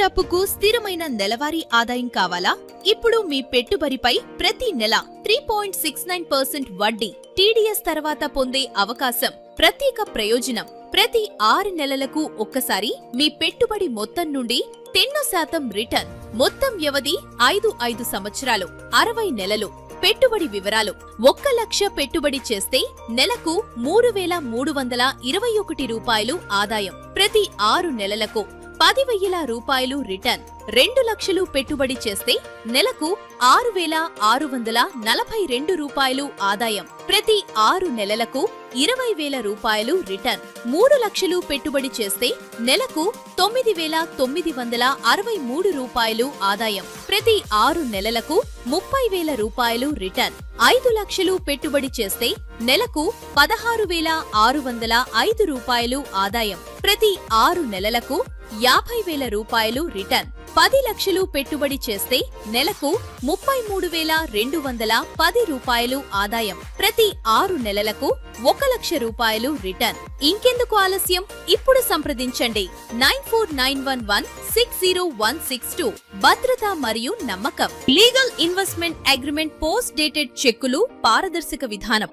స్టార్టప్కు స్థిరమైన నెలవారీ ఆదాయం కావాలా? ఇప్పుడు మీ పెట్టుబడిపై ప్రతి నెల 3.69% వడ్డీ, టీడీఎస్ తర్వాత పొందే అవకాశం, ప్రత్యేక ప్రయోజనం. ప్రతి 6 నెలలకు ఒక్కసారి మీ పెట్టుబడి మొత్తం నుండి 10% రిటర్న్. మొత్తం వ్యవధి 5 సంవత్సరాలు, 60 నెలలు. పెట్టుబడి వివరాలు: 1 లక్ష పెట్టుబడి చేస్తే నెలకు 3,321 రూపాయలు ఆదాయం. ప్రతి 6 నెలలకు 10,000 రూపాయలు రిటర్న్. 2 లక్షలు పెట్టుబడి చేస్తే నెలకు 6,642 రూపాయలు ఆదాయం. ప్రతి 6 నెలలకు 20,000 రూపాయలు రిటర్న్. 3 లక్షలు పెట్టుబడి చేస్తే నెలకు 9,963 రూపాయలు ఆదాయం. ప్రతి 6 నెలలకు 30,000 రూపాయలు రిటర్న్. 5 లక్షలు పెట్టుబడి చేస్తే నెలకు 16,605 రూపాయలు ఆదాయం. ప్రతి 6 నెలలకు 50,000 రూపాయలు రిటర్న్. 10 లక్షలు పెట్టుబడి చేస్తే నెలకు 33,210 రూపాయలు ఆదాయం. ప్రతి 6 నెలలకు 1 లక్ష రూపాయలు రిటర్న్. ఇంకెందుకు ఆలస్యం? ఇప్పుడు సంప్రదించండి 9491160162. భద్రత మరియు నమ్మకం. Legal investment agreement, post dated చెక్కులు, పారదర్శక విధానం.